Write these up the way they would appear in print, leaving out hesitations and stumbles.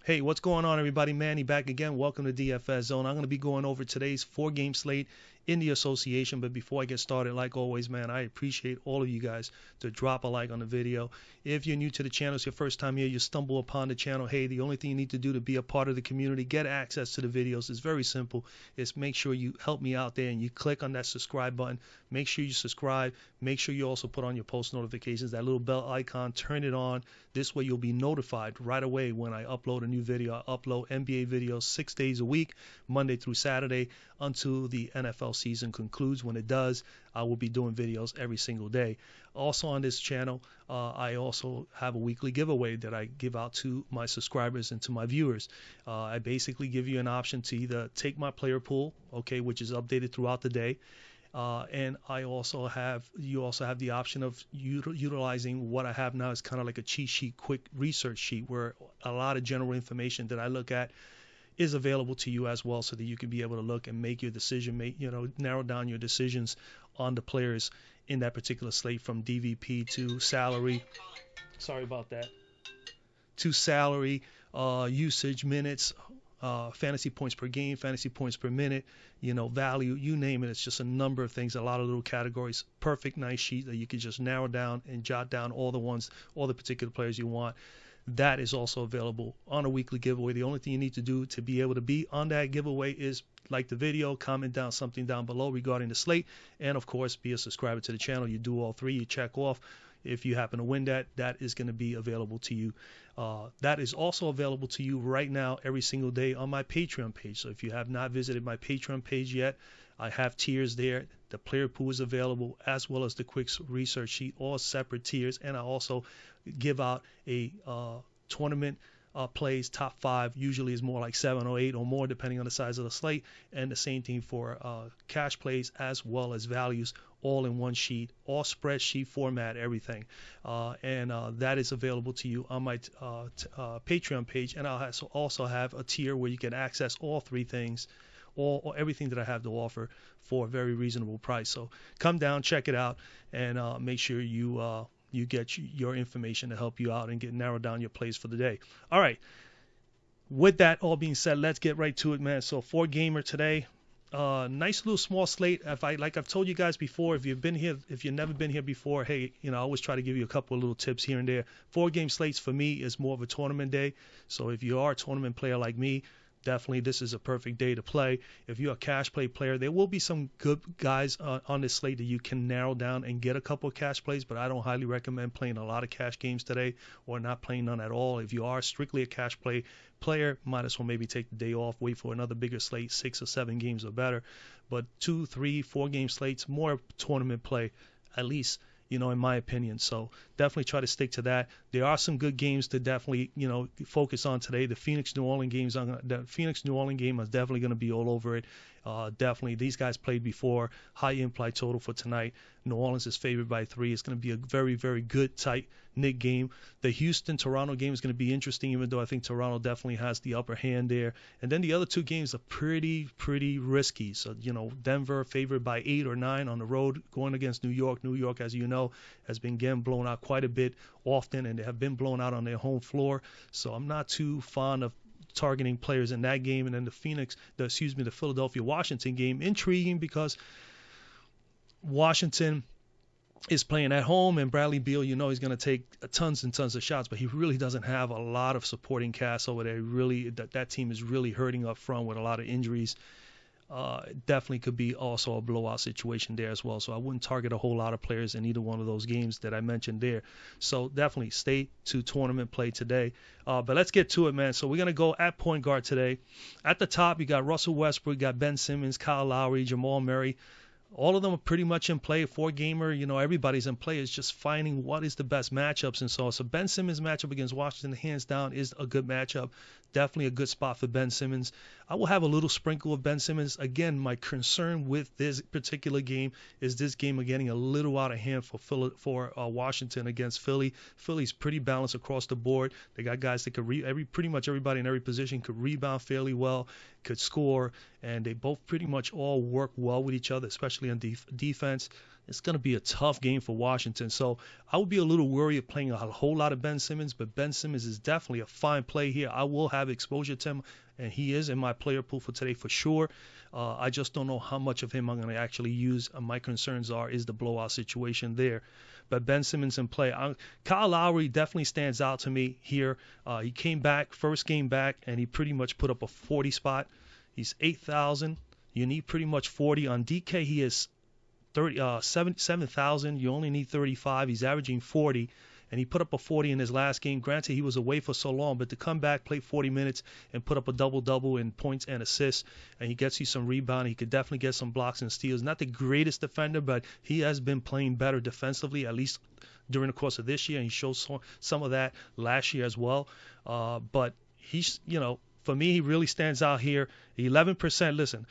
Hey, what's going on, everybody? Manny back again. Welcome to DFS Zone. I'm going to be going over today's 4-game slate in the association. But before I get started, like always, man, I appreciate all of you guys to drop a like on the video. If you're new to the channel, it's your first time here, you stumble upon the channel, hey, the only thing you need to do to be a part of the community, get access to the videos, is very simple. It's make sure you help me out there and you click on that subscribe button. Make sure you subscribe. Make sure you also put on your post notifications, that little bell icon, turn it on. This way you'll be notified right away when I upload a new video. I upload NBA videos 6 days a week, Monday through Saturday, until the NFL season concludes. When it does, I will be doing videos every single day. Also on this channel, I also have a weekly giveaway that I give out to my subscribers and to my viewers. I basically give you an option to either take my player pool, okay, which is updated throughout the day, and you also have the option of utilizing what I have now is kind of like a cheat sheet, quick research sheet, where a lot of general information that I look at is available to you as well, so that you can be able to look and make your decision, narrow down your decisions on the players in that particular slate, from DVP to salary. Sorry about that. To salary, usage, minutes, fantasy points per game, fantasy points per minute, value, you name it. It's just a number of things, a lot of little categories. Perfect, nice sheet that you can just narrow down and jot down all the particular players you want. That is also available on a weekly giveaway. The only thing you need to do to be able to be on that giveaway is like the video, comment down something down below regarding the slate, and of course be a subscriber to the channel. You do all three, you check off. If you happen to win that is going to be available to you. That is also available to you right now every single day on my Patreon page. So if you have not visited my Patreon page yet, I have tiers there. The player pool is available, as well as the quick research sheet, all separate tiers. And I also give out a tournament plays, top 5, usually is more like 7 or 8 or more depending on the size of the slate, and the same thing for cash plays as well as values, all in one sheet, all spreadsheet format, everything, and that is available to you on my Patreon page. And I'll also have a tier where you can access all 3 things, or everything that I have to offer for a very reasonable price. So come down, check it out, and make sure you get your information to help you out and narrow down your plays for the day. All right. With that all being said, let's get right to it, man. So 4-gamer today. Nice little small slate. Like I've told you guys before, if you've never been here before, hey, I always try to give you a couple of little tips here and there. 4-game slates for me is more of a tournament day. So if you are a tournament player like me, definitely this is a perfect day to play. If you're a cash play player, there will be some good guys on this slate that you can narrow down and get a couple of cash plays, but I don't highly recommend playing a lot of cash games today, or not playing none at all. If you are strictly a cash play player, might as well maybe take the day off, wait for another bigger slate, 6 or 7 games or better. But 2, 3, 4-game slates, more tournament play, at least, in my opinion. So definitely try to stick to that. There are some good games to definitely, focus on today. The Phoenix-New Orleans game is definitely going to be all over it. Definitely, these guys played before. High implied total for tonight. New Orleans is favored by 3. It's going to be a very, very good, tight-knit game. The Houston-Toronto game is going to be interesting, even though I think Toronto definitely has the upper hand there. And then the other 2 games are pretty risky. So, Denver favored by 8 or 9 on the road, going against New York. New York, as you know, has been getting blown out quite a bit often, and they have been blown out on their home floor. So I'm not too fond of targeting players in that game. And then the Philadelphia-Washington game, intriguing because Washington is playing at home, and Bradley Beal, he's going to take tons and tons of shots, but he really doesn't have a lot of supporting cast over there. That team is really hurting up front with a lot of injuries. Definitely could be also a blowout situation there as well. So I wouldn't target a whole lot of players in either one of those games that I mentioned there. So definitely stay to tournament play today. But let's get to it, man. So we're going to go at point guard today. At the top, you got Russell Westbrook, you got Ben Simmons, Kyle Lowry, Jamal Murray. All of them are pretty much in play. 4-gamer, everybody's in play. It's just finding what is the best matchups and so on. So Ben Simmons' matchup against Washington, hands down, is a good matchup. Definitely a good spot for Ben Simmons. I will have a little sprinkle of Ben Simmons. Again, my concern with this particular game is this game are getting a little out of hand for Washington against Philly. Philly's pretty balanced across the board. They got guys that could pretty much everybody in every position could rebound fairly well, could score, and they both pretty much all work well with each other, especially on defense. it's going to be a tough game for Washington. So I would be a little worried of playing a whole lot of Ben Simmons, but Ben Simmons is definitely a fine play here. I will have exposure to him, and he is in my player pool for today for sure. I just don't know how much of him I'm going to actually use. My concerns is the blowout situation there. But Ben Simmons in play. Kyle Lowry definitely stands out to me here. He came back, first game back, and he pretty much put up a 40 spot. He's 8,000. You need pretty much 40. On DK, he is 7,000. You only need 35. He's averaging 40, and he put up a 40 in his last game. Granted, he was away for so long, but to come back, play 40 minutes, and put up a double-double in points and assists, and he gets you some rebound. He could definitely get some blocks and steals. Not the greatest defender, but he has been playing better defensively, at least during the course of this year, and he showed some of that last year as well. But he's, for me, he really stands out here. 11%. Listen.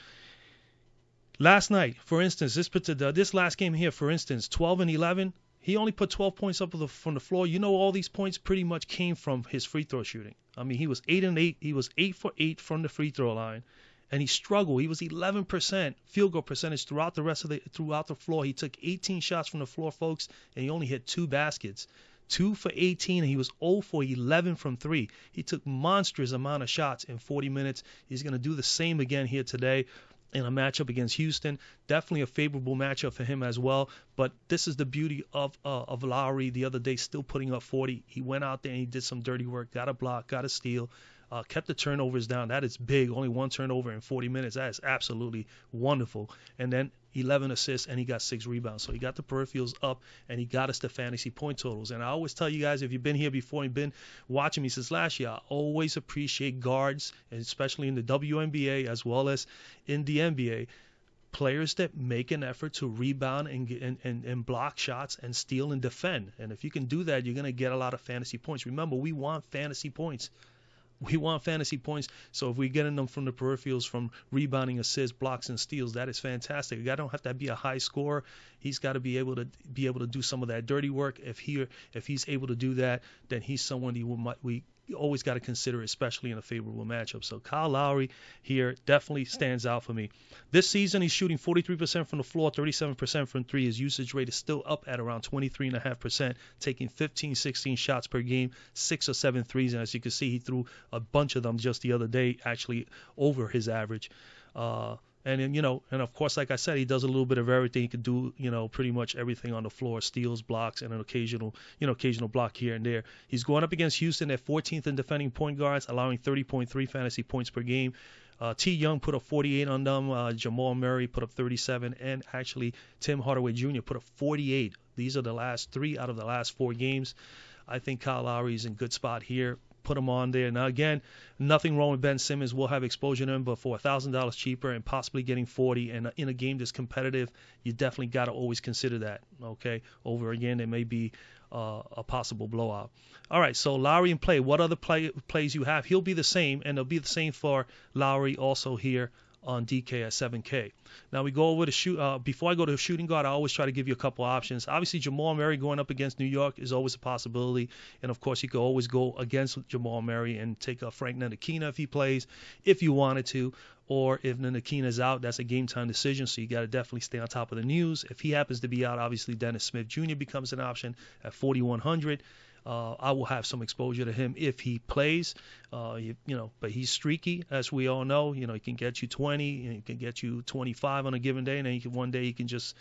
Last night, for instance, this last game here, for instance, 12 and 11, he only put 12 points up from the floor. All these points pretty much came from his free throw shooting. I mean, he was 8 and 8. He was 8 for 8 from the free throw line, and he struggled. He was 11% field goal percentage throughout the floor. He took 18 shots from the floor, folks, and he only hit 2 baskets. 2 for 18, and he was 0 for 11 from 3. He took monstrous amount of shots in 40 minutes. He's going to do the same again here today in a matchup against Houston. Definitely a favorable matchup for him as well. But this is the beauty of Lowry the other day, still putting up 40. He went out there and he did some dirty work, got a block, got a steal, kept the turnovers down. That is big. Only 1 turnover in 40 minutes. That is absolutely wonderful. And then 11 assists, and he got 6 rebounds. So he got the peripherals up, and he got us the fantasy point totals. And I always tell you guys, if you've been here before and been watching me since last year, I always appreciate guards, and especially in the WNBA as well as in the NBA, players that make an effort to rebound and block shots and steal and defend. And if you can do that, you're going to get a lot of fantasy points. Remember, we want fantasy points. We want fantasy points, so if we're getting them from the peripherals, from rebounding, assists, blocks, and steals, that is fantastic. A guy don't have to be a high scorer. He's got to be able to do some of that dirty work. If he's able to do that, then he's someone we always got to consider, especially in a favorable matchup. So Kyle Lowry here definitely stands out for me. This season, he's shooting 43% from the floor, 37% from 3. His usage rate is still up at around 23.5%, taking 15, 16 shots per game, 6 or 7 threes. And as you can see, he threw a bunch of them just the other day, actually over his average. And then, and of course, like I said, he does a little bit of everything. He can do, pretty much everything on the floor, steals, blocks, and an occasional block here and there. He's going up against Houston at 14th in defending point guards, allowing 30.3 fantasy points per game. T. Young put up 48 on them. Jamal Murray put up 37, and actually Tim Hardaway Jr. put up 48. These are the last 3 out of the last 4 games. I think Kyle Lowry is in good spot here. Put him on there. Now, again, nothing wrong with Ben Simmons. We'll have exposure to him, but for $1,000 cheaper and possibly getting 40, and in a game that's competitive, you definitely got to always consider that, okay? Over again, it may be a possible blowout. All right, so Lowry in play. What other plays you have? He'll be the same, and it'll be the same for Lowry also here on DK at 7K. Now we go over to before I go to shooting guard, I always try to give you a couple options. Obviously, Jamal Murray going up against New York is always a possibility. And, of course, you could always go against Jamal Murray and take Frank Ntilikina if he plays, if you wanted to. Or if Ntilikina's out, that's a game-time decision, so you got to definitely stay on top of the news. If he happens to be out, obviously Dennis Smith Jr. becomes an option at 4,100. I will have some exposure to him if he plays, but he's streaky, as we all know. He can get you 20, and he can get you 25 on a given day, and then one day he can just,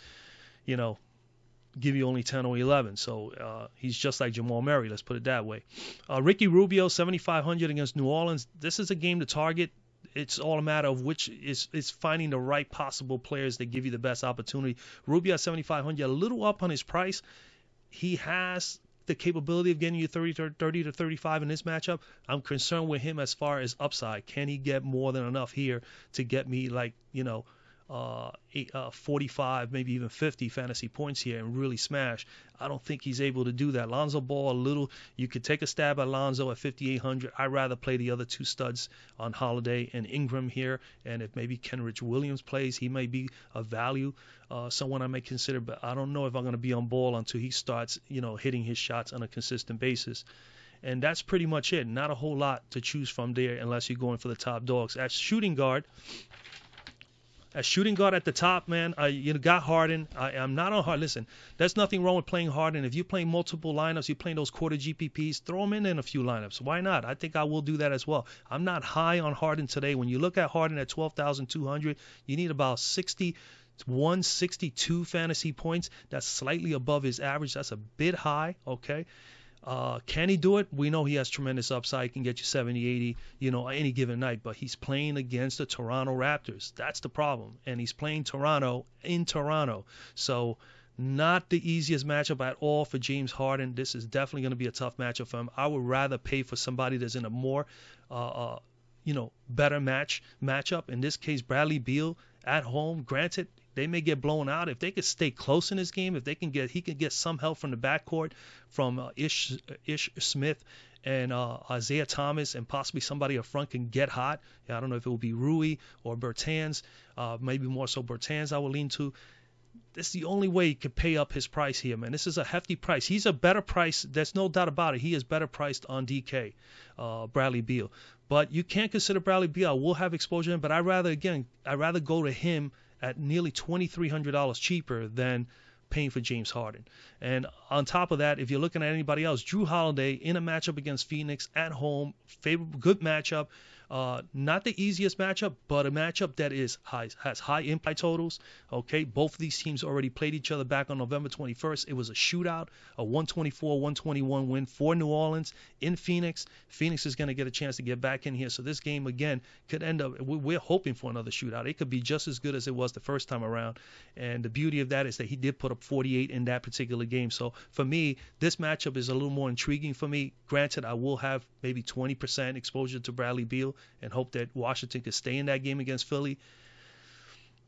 give you only 10 or 11. So he's just like Jamal Murray, let's put it that way. Ricky Rubio, 7,500 against New Orleans. This is a game to target. It's all a matter of which is finding the right possible players that give you the best opportunity. Rubio at 7,500, a little up on his price. He has the capability of getting you 30 to 35 in this matchup. I'm concerned with him as far as upside. Can he get more than enough here to get me 45, maybe even 50 fantasy points here and really smash? I don't think he's able to do that. Lonzo Ball, you could take a stab at Lonzo at 5,800. I'd rather play the other 2 studs on Holiday and Ingram here. And if maybe Kenrich Williams plays, he may be a value, someone I may consider. But I don't know if I'm going to be on Ball until he starts, hitting his shots on a consistent basis. And that's pretty much it. Not a whole lot to choose from there unless you're going for the top dogs. At shooting guard, As shooting guard at the top, man, you got Harden. I'm not on Harden. Listen, there's nothing wrong with playing Harden. If you're playing multiple lineups, you're playing those quarter GPPs, throw him in a few lineups. Why not? I think I will do that as well. I'm not high on Harden today. When you look at Harden at 12,200, you need about 162 fantasy points. That's slightly above his average. That's a bit high, okay? Can he do it? We know he has tremendous upside. He can get you 70, 80, any given night. But he's playing against the Toronto Raptors. That's the problem. And he's playing Toronto in Toronto. So not the easiest matchup at all for James Harden. This is definitely going to be a tough matchup for him. I would rather pay for somebody that's in a more, better matchup. In this case, Bradley Beal at home. Granted, they may get blown out. If they could stay close in this game, if he can get some help from the backcourt from Ish Smith and Isaiah Thomas, and possibly somebody up front can get hot. I don't know if it will be Rui or Bertans, maybe more so Bertans I will lean to. This is the only way he could pay up his price here, man. This is a hefty price. He's a better price. There's no doubt about it. He is better priced on DK, Bradley Beal. But you can't consider Bradley Beal. I will have exposure to him, but I'd rather go to him at nearly $2,300 cheaper than paying for James Harden. And on top of that, if you're looking at anybody else, Jrue Holiday in a matchup against Phoenix at home, favorable, good matchup. Not the easiest matchup, but a matchup that has high implied totals. Okay, both of these teams already played each other back on November 21st. It was a shootout, a 124-121 win for New Orleans in Phoenix. Phoenix is going to get a chance to get back in here. So this game, again, could end up, we're hoping for another shootout. It could be just as good as it was the first time around. And the beauty of that is that he did put up 48 in that particular game. So for me, this matchup is a little more intriguing for me. Granted, I will have maybe 20% exposure to Bradley Beal and hope that Washington could stay in that game against Philly.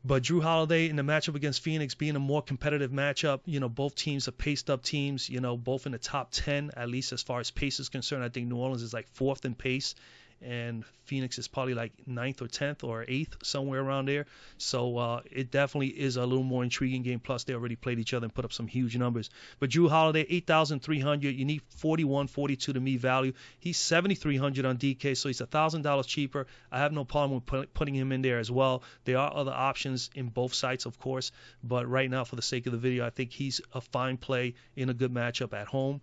But Jrue Holiday in the matchup against Phoenix being a more competitive matchup, both teams are paced up teams, both in the top 10, at least as far as pace is concerned. I think New Orleans is like 4th in pace, and Phoenix is probably like 9th or 10th or 8th, somewhere around there. So it definitely is a little more intriguing game. Plus, they already played each other and put up some huge numbers. But Jrue Holiday, 8,300. You need 41, 42 to me value. He's 7,300 on DK, so he's $1,000 cheaper. I have no problem with putting him in there as well. There are other options in both sites, of course. But right now, for the sake of the video, I think he's a fine play in a good matchup at home,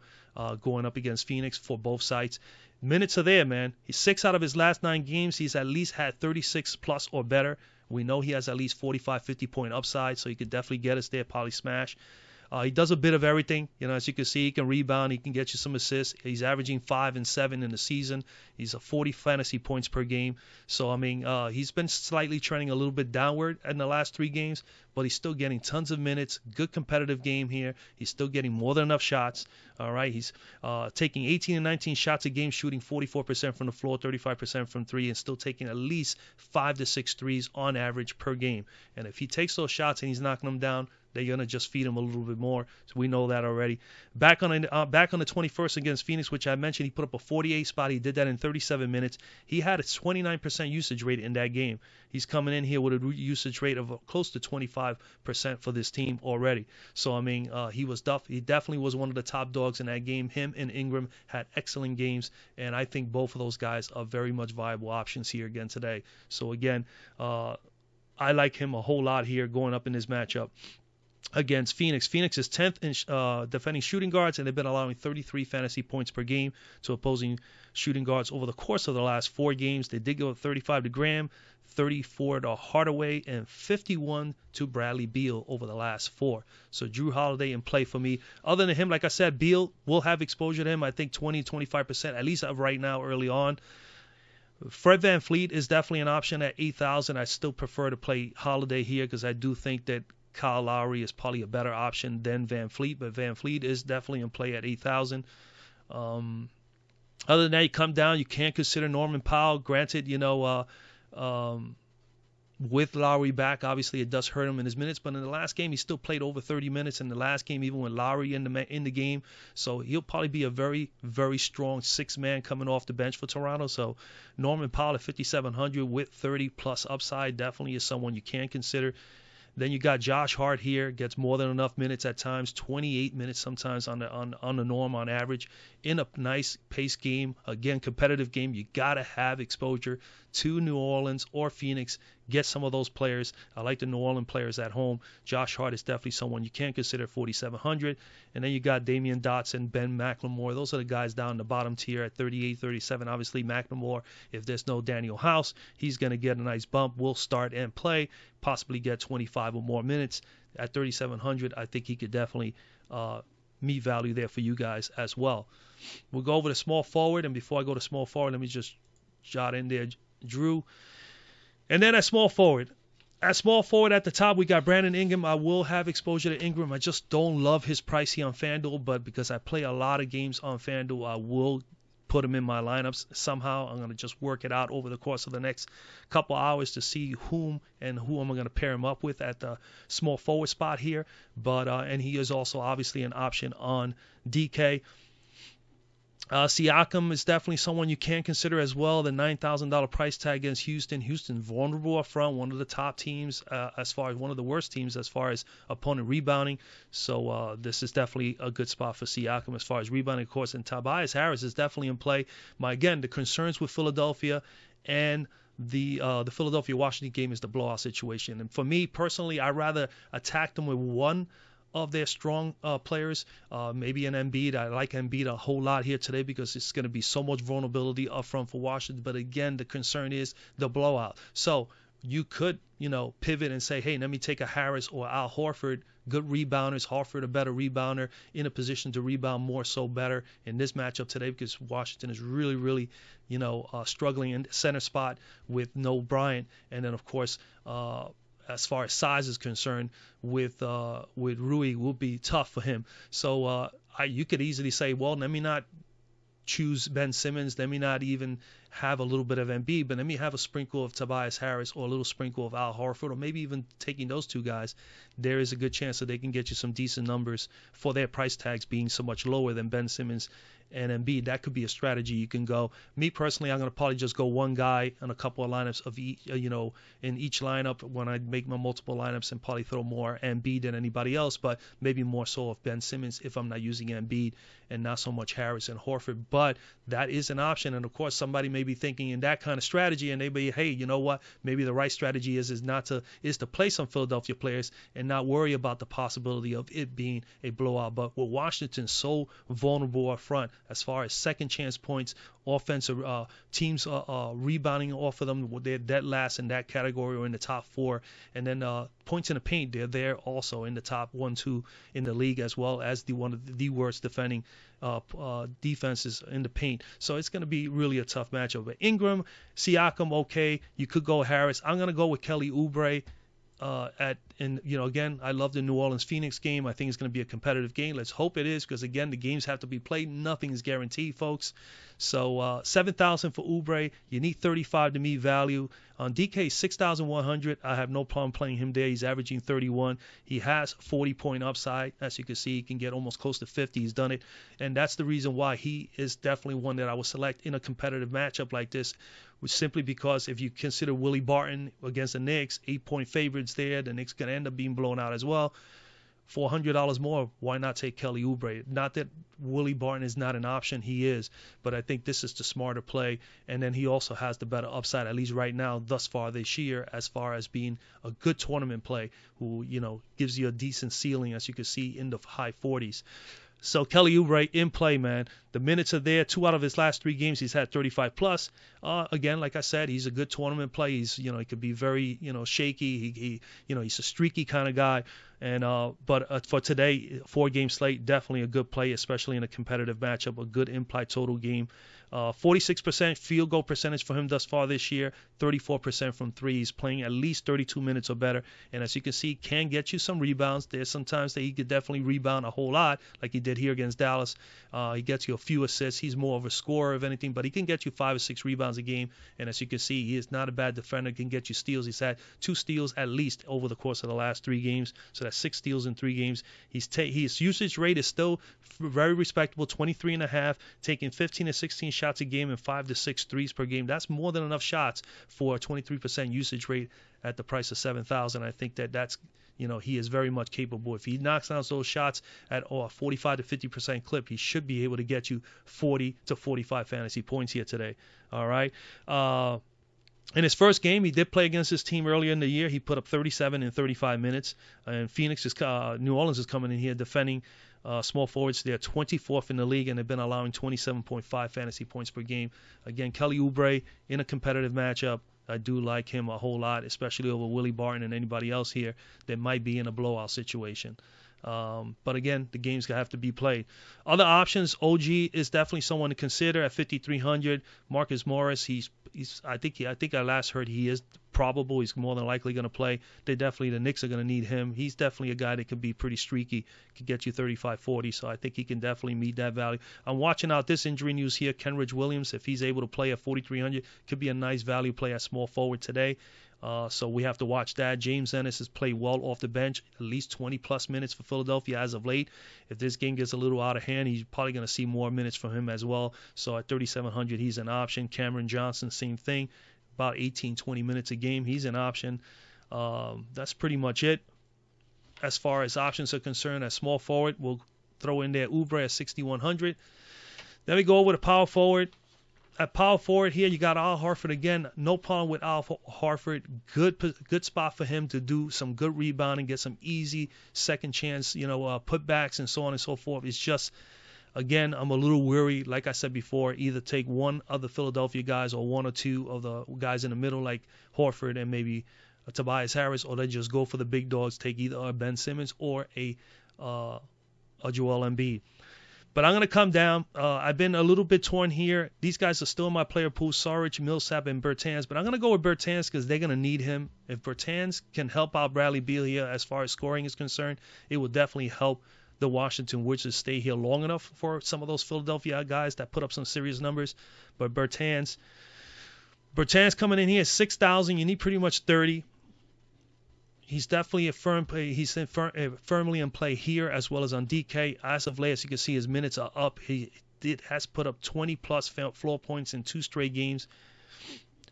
going up against Phoenix for both sites. Minutes are there, man. He's 6 out of his last 9 games. He's at least had 36 plus or better. We know he has at least 45, 50 point upside, so he could definitely get us there, probably smash. He does a bit of everything. As you can see, he can rebound. He can get you some assists. He's averaging 5 and 7 in the season. He's a 40 fantasy points per game. So, he's been slightly trending a little bit downward in the last 3 games, but he's still getting tons of minutes. Good competitive game here. He's still getting more than enough shots. All right, he's taking 18 and 19 shots a game, shooting 44% from the floor, 35% from 3, and still taking at least 5 to 6 threes on average per game. And if he takes those shots and he's knocking them down, they're gonna just feed him a little bit more, so we know that already. Back on the 21st against Phoenix, which I mentioned, he put up a 48 spot. He did that in 37 minutes. He had a 29% usage rate in that game. He's coming in here with a usage rate of close to 25% for this team already. So he definitely was one of the top dogs in that game. Him and Ingram had excellent games, and I think both of those guys are very much viable options here again today. So again, I like him a whole lot here going up in this matchup against Phoenix. Phoenix is 10th in defending shooting guards, and they've been allowing 33 fantasy points per game to opposing shooting guards over the course of the last 4 games. They did go 35 to Graham, 34 to Hardaway, and 51 to Bradley Beal over the last 4. So Jrue Holiday in play for me. Other than him, like I said, Beal will have exposure to him. I think 20-25%, at least right now, early on. Fred VanVleet is definitely an option at 8,000. I still prefer to play Holiday here because I do think that Kyle Lowry is probably a better option than VanVleet, but VanVleet is definitely in play at 8,000. Other than that, you come down, you can't consider Norman Powell. Granted, with Lowry back, obviously it does hurt him in his minutes, but in the last game he still played over 30 minutes in the last game, even with Lowry in the game. So he'll probably be a very, very strong 6-man coming off the bench for Toronto. So Norman Powell at 5,700 with 30 plus upside definitely is someone you can consider. Then you got Josh Hart here, gets more than enough minutes at times, 28 minutes sometimes on the norm on average, in a nice pace game. Again, competitive game. You got to have exposure to New Orleans or Phoenix. Get some of those players. I like the New Orleans players at home. Josh Hart is definitely someone you can consider 4,700. And then you got Damian Dotson, Ben McLemore. Those are the guys down the bottom tier at 38, 37. Obviously, McLemore, if there's no Daniel House, he's going to get a nice bump. Will start and play, possibly get 25 or more minutes. At 3,700, I think he could definitely meet value there for you guys as well. We'll go over to small forward. And before I go to small forward, let me just jot in there Drew. And then at small forward at the top, we got Brandon Ingram. I will have exposure to Ingram. I just don't love his price here on Fanduel, but because I play a lot of games on Fanduel, I will put him in my lineups somehow. I'm going to just work it out over the course of the next couple hours to see who I'm going to pair him up with at the small forward spot here. But and he is also obviously an option on DK. Siakam is definitely someone you can consider as well. The $9,000 price tag against Houston. Houston vulnerable up front, one of the top teams as far as one of the worst teams as far as opponent rebounding. So this is definitely a good spot for Siakam as far as rebounding, of course. And Tobias Harris is definitely in play. Again, the concerns with Philadelphia and the Philadelphia-Washington game is the blowout situation. And for me personally, I'd rather attack them with one of their strong players, maybe an Embiid. I like Embiid a whole lot here today because it's going to be so much vulnerability up front for Washington. But again, the concern is the blowout. So you could, pivot and say, hey, let me take a Harris or Al Horford, good rebounders. Horford, a better rebounder, in a position to rebound more so better in this matchup today because Washington is really, really, struggling in the center spot with no Bryant. And then, of course, as far as size is concerned, with Rui will be tough for him. So you could easily say, well, let me not choose Ben Simmons. Let me not even have a little bit of Embiid, but let me have a sprinkle of Tobias Harris or a little sprinkle of Al Horford, or maybe even taking those two guys. There is a good chance that they can get you some decent numbers for their price tags being so much lower than Ben Simmons and Embiid. That could be a strategy you can go. Me personally, I'm going to probably just go one guy and a couple of lineups of in each lineup when I make my multiple lineups, and probably throw more Embiid than anybody else, but maybe more so of Ben Simmons if I'm not using Embiid, and not so much Harris and Horford. But that is an option, and of course somebody may be thinking in that kind of strategy, and they be, hey, you know what? Maybe the right strategy is to play some Philadelphia players and not worry about the possibility of it being a blowout. But with Washington so vulnerable up front, as far as second chance points, offensive teams rebounding off of them, they're dead last in that category or in the top four. And then points in the paint, they're there also in the top 1-2 in the league, as well as one of the worst defending defenses in the paint. So it's going to be really a tough matchup. But Ingram, Siakam, okay. You could go Harris. I'm going to go with Kelly Oubre. Again, I love the New Orleans Phoenix game. I think it's going to be a competitive game. Let's hope it is, because again, the games have to be played. Nothing is guaranteed, folks. So 7,000 for Oubre. You need 35 to meet value. On DK, 6,100. I have no problem playing him there. He's averaging 31. He has 40-point upside. As you can see, he can get almost close to 50. He's done it. And that's the reason why he is definitely one that I would select in a competitive matchup like this, simply because if you consider Willie Barton against the Knicks, 8-point favorites there, the Knicks going to end up being blown out as well. $400 more, why not take Kelly Oubre? Not that Willie Barton is not an option, he is, but I think this is the smarter play. And then he also has the better upside, at least right now, thus far this year, as far as being a good tournament play, who gives you a decent ceiling, as you can see, in the high 40s. So Kelly Oubre in play, man. The minutes are there. 2 out of his last 3 games, he's had 35 plus. Again, like I said, he's a good tournament play. He's, he could be very, shaky. He's a streaky kind of guy. And but for today, 4-game slate, definitely a good play, especially in a competitive matchup. A good implied total game. 46% field goal percentage for him thus far this year, 34% from 3. He's playing at least 32 minutes or better, and as you can see, can get you some rebounds. There's sometimes that he could definitely rebound a whole lot, like he did here against Dallas. He gets you few assists. He's more of a scorer of anything, but he can get you 5 or 6 rebounds a game. And as you can see, he is not a bad defender. Can get you steals. He's had 2 steals at least over the course of the last 3 games. So that's 6 steals in 3 games. His usage rate is still very respectable, 23.5, taking 15 to 16 shots a game and 5 to 6 threes per game. That's more than enough shots for a 23% usage rate at the price of $7,000. I think that's he is very much capable. If he knocks down those shots at a 45 to 50% clip, he should be able to get you 40 to 45 fantasy points here today. All right. In his first game, he did play against his team earlier in the year. He put up 37 in 35 minutes. And New Orleans is coming in here defending small forwards. They're 24th in the league, and they've been allowing 27.5 fantasy points per game. Again, Kelly Oubre in a competitive matchup. I do like him a whole lot, especially over Willie Barton and anybody else here that might be in a blowout situation. But again, the game's gonna have to be played. Other options, OG is definitely someone to consider at 5,300. Marcus Morris, I think I last heard he is probable. He's more than likely going to play. The Knicks are going to need him. He's definitely a guy that could be pretty streaky, could get you 35, 40. So I think he can definitely meet that value. I'm watching out this injury news here. Kenrich Williams, if he's able to play at 4,300, could be a nice value play at small forward today. So we have to watch that. James Ennis has played well off the bench, at least 20-plus minutes for Philadelphia as of late. If this game gets a little out of hand, he's probably going to see more minutes from him as well. So at 3,700, he's an option. Cameron Johnson, same thing, about 18, 20 minutes a game. He's an option. That's pretty much it. As far as options are concerned, at small forward, we'll throw in there Oubre at 6,100. Then we go over to power forward. At power forward here, you got Al Horford again. No problem with Al Horford. Good spot for him to do some good rebounding, get some easy second chance, putbacks and so on and so forth. It's just, again, I'm a little weary. Like I said before, either take one of the Philadelphia guys or one or two of the guys in the middle like Horford and maybe Tobias Harris, or then just go for the big dogs, take either a Ben Simmons or a Joel Embiid. But I'm going to come down. I've been a little bit torn here. These guys are still in my player pool, Saric, Millsap, and Bertans. But I'm going to go with Bertans because they're going to need him. If Bertans can help out Bradley Beal here as far as scoring is concerned, it will definitely help the Washington Wizards stay here long enough for some of those Philadelphia guys that put up some serious numbers. But Bertans coming in here, 6,000. You need pretty much 30. He's definitely a firm play. He's firmly in play here as well as on DK. As of late, as you can see, his minutes are up. He has put up 20-plus floor points in 2 straight games.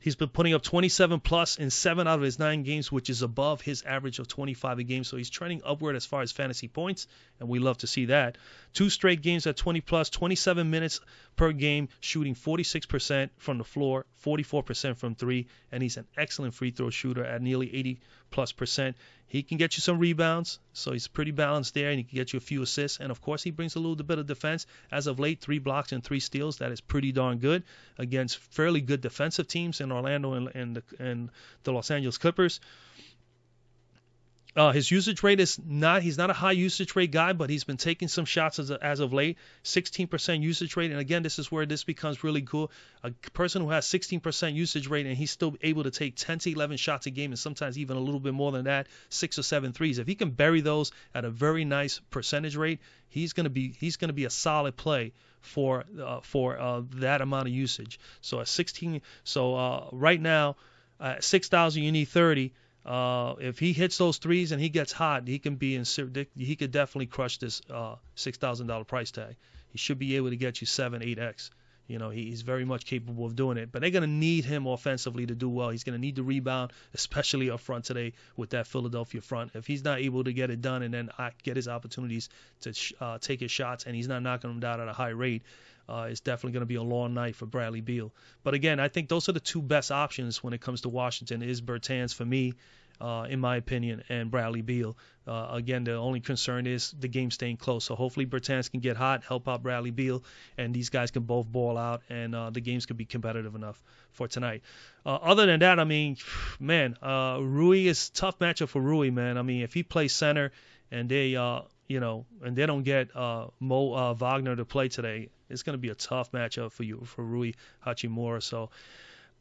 He's been putting up 27-plus in 7 out of his 9 games, which is above his average of 25 a game. So he's trending upward as far as fantasy points, and we love to see that. 2 straight games at 20-plus, 27 minutes per game, shooting 46% from the floor, 44% from 3, and he's an excellent free throw shooter at nearly 80+%. He can get you some rebounds, so he's pretty balanced there, and he can get you a few assists. And, of course, he brings a little bit of defense. As of late, 3 blocks and 3 steals. That is pretty darn good against fairly good defensive teams in Orlando and the Los Angeles Clippers. His usage rate he's not a high usage rate guy, but he's been taking some shots as of late. 16% usage rate. And again, this is where this becomes really cool. A person who has 16% usage rate and he's still able to take 10 to 11 shots a game and sometimes even a little bit more than that, 6 or 7 threes. If he can bury those at a very nice percentage rate, he's going to be a solid play for that amount of usage. So at 16, right now at 6,000 you need 30. If he hits those threes and he gets hot, he could definitely crush this $6,000 price tag. He should be able to get you 7, 8x. He's very much capable of doing it. But they're going to need him offensively to do well. He's going to need to rebound, especially up front today with that Philadelphia front. If he's not able to get it done and then get his opportunities to take his shots and he's not knocking them down at a high rate, it's definitely going to be a long night for Bradley Beal. But again, I think those are the 2 best options when it comes to Washington. Is Bertans for me, in my opinion, and Bradley Beal. Again, the only concern is the game staying close. So hopefully Bertans can get hot, help out Bradley Beal, and these guys can both ball out, and the games can be competitive enough for tonight. Other than that, Rui is a tough matchup for Rui, man. If he plays center and they don't get Mo Wagner to play today, it's going to be a tough matchup for Rui Hachimura. So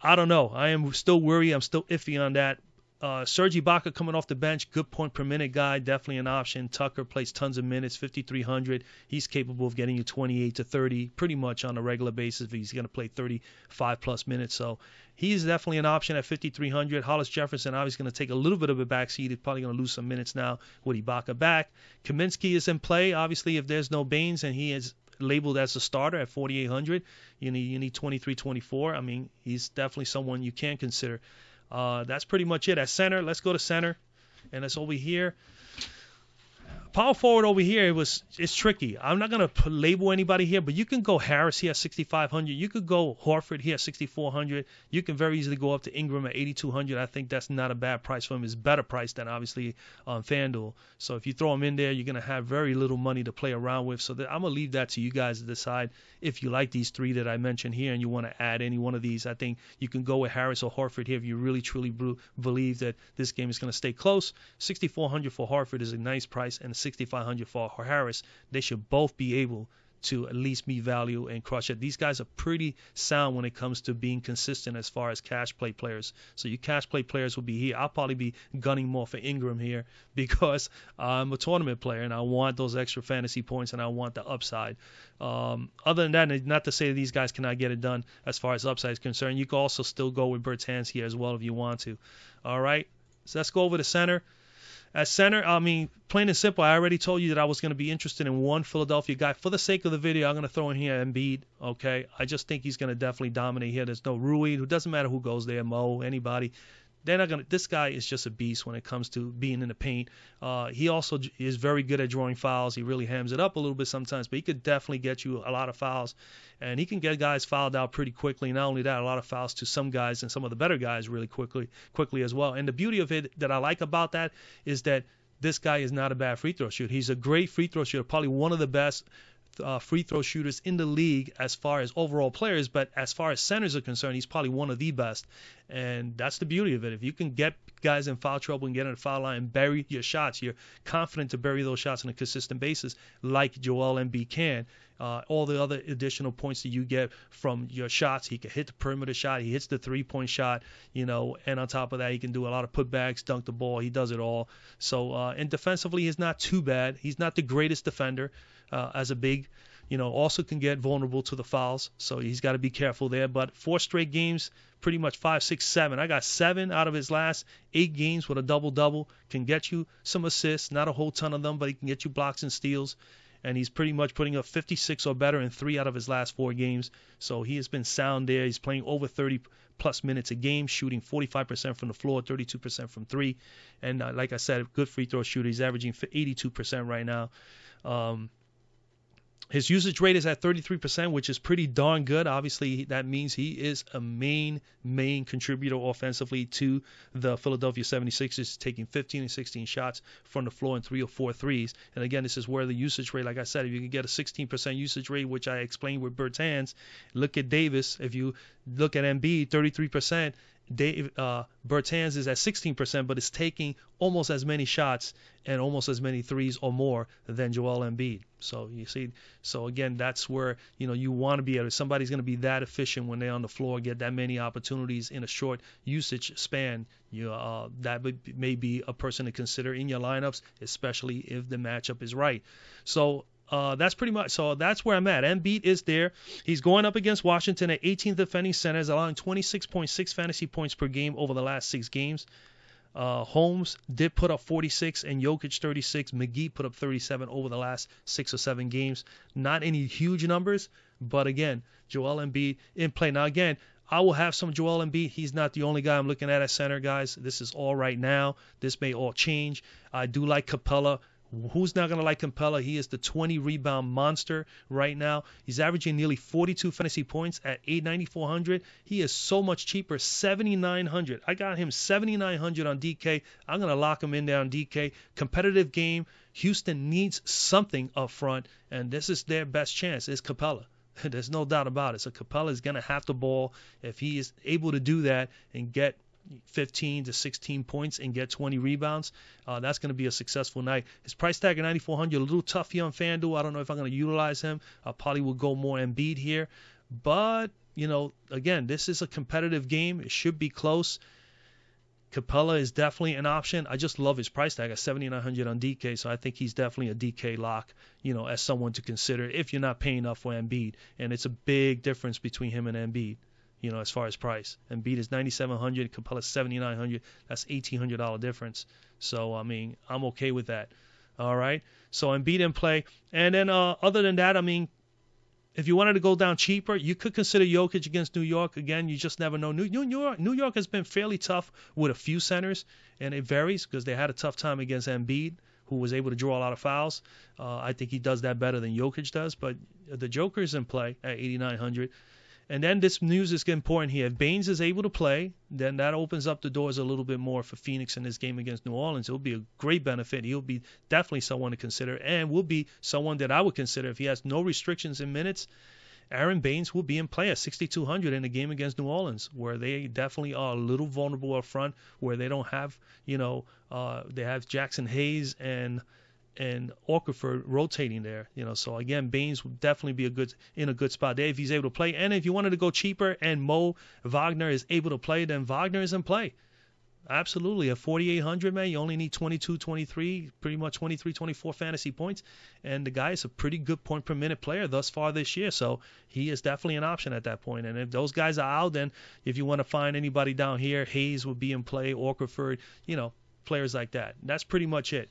I don't know. I am still worried. I'm still iffy on that. Serge Ibaka coming off the bench, good point per minute guy, definitely an option. Tucker plays tons of minutes, 5,300. He's capable of getting you 28 to 30 pretty much on a regular basis. He's going to play 35 plus minutes. So he's definitely an option at 5,300. Hollis Jefferson obviously going to take a little bit of a backseat. He's probably going to lose some minutes now with Ibaka back. Kaminsky is in play. Obviously, if there's no Baines and he is labeled as a starter at 4,800, you need 23, 24. I mean, he's definitely someone you can consider. That's pretty much it. At center, let's go to center. And it's over here. Power forward over here, it's tricky. I'm not going to label anybody here, but you can go Harris here at 6,500. You could go Horford here at 6,400. You can very easily go up to Ingram at 8,200. I think that's not a bad price for him. It's better price than obviously on Fanduel. So if you throw him in there, you're going to have very little money to play around with. So I'm going to leave that to you guys to decide if you like these three that I mentioned here and you want to add any one of these. I think you can go with Harris or Horford here if you really truly believe that this game is going to stay close. 6,400 for Horford is a nice price, and 6,500 for Harris. They should both be able to at least meet value and crush it. These guys are pretty sound when it comes to being consistent as far as cash play players. So your cash play players will be here. I'll probably be gunning more for Ingram here because I'm a tournament player and I want those extra fantasy points and I want the upside. Other than that, not to say that these guys cannot get it done as far as upside is concerned. You can also still go with Bertans here as well if you want to. All right, so let's go over to center. At center, I mean, plain and simple, I already told you that I was going to be interested in one Philadelphia guy. For the sake of the video, I'm going to throw in here Embiid, okay? I just think he's going to definitely dominate here. There's no Rui. It doesn't matter who goes there, Mo, anybody. They're not going to. This guy is just a beast when it comes to being in the paint. He also is very good at drawing fouls. He really hams it up a little bit sometimes, but he could definitely get you a lot of fouls. And he can get guys fouled out pretty quickly. Not only that, a lot of fouls to some guys and some of the better guys really quickly as well. And the beauty of it that I like about that is that this guy is not a bad free throw shooter. He's a great free throw shooter, probably one of the best free throw shooters in the league as far as overall players, but as far as centers are concerned, he's probably one of the best. And that's the beauty of it. If you can get guys in foul trouble and get in the foul line and bury your shots, you're confident to bury those shots on a consistent basis like Joel Embiid can. All the other additional points that you get from your shots, he can hit the perimeter shot, he hits the three-point shot, and on top of that, he can do a lot of putbacks, dunk the ball, he does it all. So, and defensively, he's not too bad. He's not the greatest defender as a big, also can get vulnerable to the fouls, so he's got to be careful there. But 4 straight games, pretty much 5, 6, 7. I got 7 out of his last 8 games with a double-double. Can get you some assists, not a whole ton of them, but he can get you blocks and steals. And he's pretty much putting up 56 or better in 3 out of his last 4 games. So he has been sound there. He's playing over 30-plus minutes a game, shooting 45% from the floor, 32% from 3. And like I said, good free throw shooter. He's averaging 82% right now. His usage rate is at 33%, which is pretty darn good. Obviously, that means he is a main contributor offensively to the Philadelphia 76ers, taking 15 and 16 shots from the floor and 3 or 4 threes. And again, this is where the usage rate, like I said, if you can get a 16% usage rate, which I explained with Bertans, look at Davis. If you look at Embiid, 33%. Bertans is at 16%, but it's taking almost as many shots and almost as many threes or more than Joel Embiid. So you see, again, that's where you want to be able. Somebody's going to be that efficient when they're on the floor, get that many opportunities in a short usage span. That may be a person to consider in your lineups, especially if the matchup is right. So. That's pretty much, so that's where I'm at. Embiid is there. He's going up against Washington at 18th defending centers, allowing 26.6 fantasy points per game over the last 6 games. Holmes did put up 46 and Jokic 36. McGee put up 37 over the last 6 or 7 games. Not any huge numbers, but again, Joel Embiid in play. Now again, I will have some Joel Embiid. He's not the only guy I'm looking at center, guys. This is all right now. This may all change. I do like Capella. Who's not going to like Capella? He is the 20-rebound monster right now. He's averaging nearly 42 fantasy points at 8,900. He is so much cheaper, 7,900. I got him 7,900 on DK. I'm going to lock him in there on DK. Competitive game. Houston needs something up front, and this is their best chance. It's Capella. There's no doubt about it. So Capella is going to have the ball. If he is able to do that and get 15 to 16 points and get 20 rebounds, that's going to be a successful night. His price tag at 9,400, a little tough here on FanDuel. I don't know if I'm going to utilize him. I probably will go more Embiid here. But, again, this is a competitive game. It should be close. Capella is definitely an option. I just love his price tag at 7,900 on DK, so I think he's definitely a DK lock, as someone to consider if you're not paying up for Embiid. And it's a big difference between him and Embiid, as far as price. Embiid is 9,700, Capella 7,900. That's $1,800 difference. So, I'm okay with that. All right. So Embiid in play. And then other than that, if you wanted to go down cheaper, you could consider Jokic against New York. Again, you just never know. New York has been fairly tough with a few centers, and it varies because they had a tough time against Embiid, who was able to draw a lot of fouls. I think he does that better than Jokic does, but the Joker is in play at 8,900. And then this news is important here. If Baines is able to play, then that opens up the doors a little bit more for Phoenix in this game against New Orleans. It will be a great benefit. He'll be definitely someone to consider, and will be someone that I would consider if he has no restrictions in minutes. Aaron Baines will be in play at 6,200 in the game against New Orleans, where they definitely are a little vulnerable up front, where they don't have, they have Jackson Hayes and Okafor rotating there, So again, Baines would definitely be in a good spot there if he's able to play. And if you wanted to go cheaper and Mo Wagner is able to play, then Wagner is in play. Absolutely. At 4,800, man, you only need 22, 23, pretty much 23, 24 fantasy points. And the guy is a pretty good point per minute player thus far this year. So he is definitely an option at that point. And if those guys are out, then if you want to find anybody down here, Hayes would be in play, Okafor, players like that. That's pretty much it.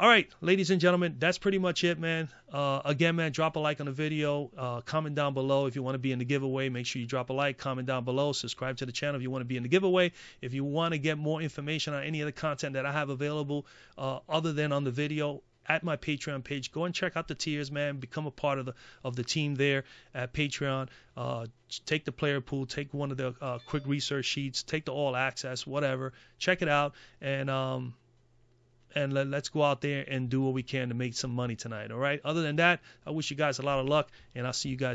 All right, ladies and gentlemen, that's pretty much it, man. Again, man, drop a like on the video. Comment down below if you want to be in the giveaway. Make sure you drop a like, comment down below. Subscribe to the channel if you want to be in the giveaway. If you want to get more information on any of the content that I have available other than on the video at my Patreon page, go and check out the tiers, man. Become a part of the team there at Patreon. Take the player pool, take one of the quick research sheets, take the all access, whatever. Check it out, and let's go out there and do what we can to make some money tonight, all right? Other than that, I wish you guys a lot of luck, and I'll see you guys